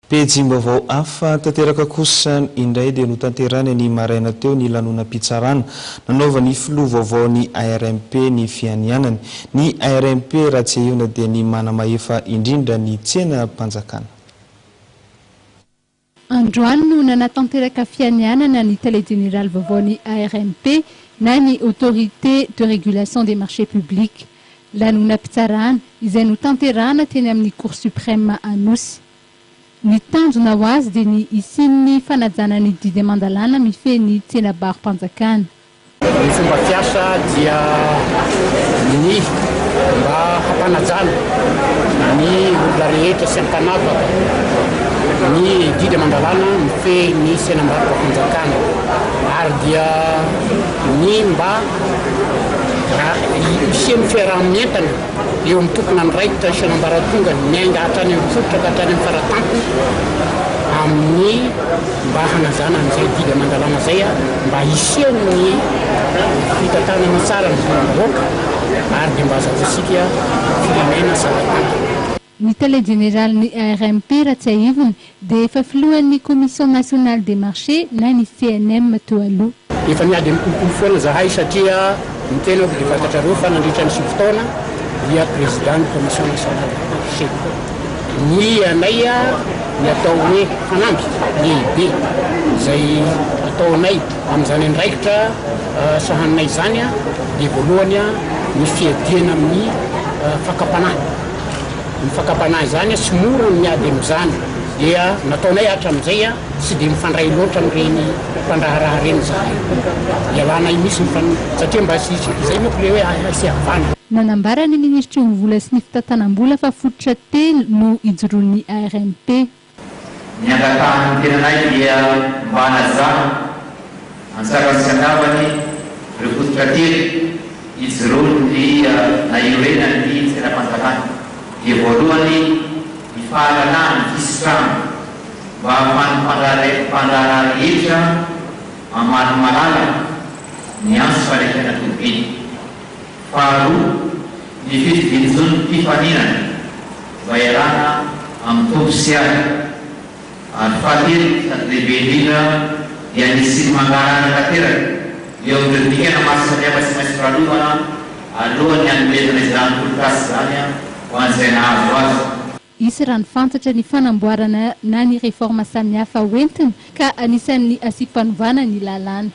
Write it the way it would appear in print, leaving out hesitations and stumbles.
Pejim-baovao hafa tanteraka kosa indray dia notanterana ny maraina teo ny lanona mpitsarana nanaovany filoha vaovao ny ARMP ny fianianany. Ny ARMP raha tsy ehona dia ny manamahefa indrindra ny tsena mpanjakana. Androany no nanatanteraka fianianana ny télé général vaovao ny ARMP na ny autorité de régulation des marchés publics. Lanona mpitsarana izay notanterana teny amin'ny Cour suprême Anosy. Ny tanjona ho azy dia ny isin'ny fanajana ny didy mandalana mifehy tsenam-barim-panjakana. Ny fomba fiasa dia ny mba hampanajana ny olona rehetra sy an-tanavaka ny didy mandalana mifehy ny tsenam-barim-panjakana ary dia ny mba isian'ny fiaraha-mientana eo amin'ny tokona ny raikitra sy anambaratonga miainga hatrany amin'ny fototra ka hatrany amin'ny faratampony amin'ny mba hanajana an'izay didy mandalana zay mba isian'ny fitantanana tsara ny vahoaka ary dia mba azavasika firenena saratampony. Ny télé général ny ARMP raha tsy ahivony dia efa filohan'ny commission nationale des marchés na ny CNM teo aloha. Efa miady amin'ny kolokolo foana zahay satria ny tenako dia fantatrareo fa nandritra ny 7 taona dia président ny commission nationale des marchés. Ny anay ny atao hoe fanamby ny lehibe izay ataonay amin'izany andraikitra sahaninay zany dia voalohany ny fiadiana amin'ny fakapanahy. Ny fakapanahy zany tsy mora ny miady amin'izany dia nataonay hatramin'izay tsy dia mifandray loatra amin'ireny mpandraharaha reny zany. Ialanay misy satria mba izay moko le hoe sy havana. Nanambara ny ministry ny vola sy ny fitantanam-bola fa fototra telo no ijoroan'ny ARMP. Ny angatahan'ny tenanay dia mba hanazana ansara sy andavany ireo fototra telo ijoroany na iorena ny tsenam-panjakana. Dia voalohany ny fahalalana fisitrahana mba ahafahan'ny mpandraharaha rehetra amany malala ny anso faraikana tobiny. Faharoa ny fidivinizon'ny mpifaninana mba iarana amin'ny tombo sy azy. Ary fahatelo lehibe indrindra dia nisy mangarana tanteraka eo amin'ireo dikana maro samihafa sy maintsy firalovana alohan'ny hanomezana izany tologasy zany ho an'izay nahazo azy. Isy raha ny fantatra ny fanamboarana na ny réforme samihafa hoentina ka anisan'ny asimpanovana ny lalàna.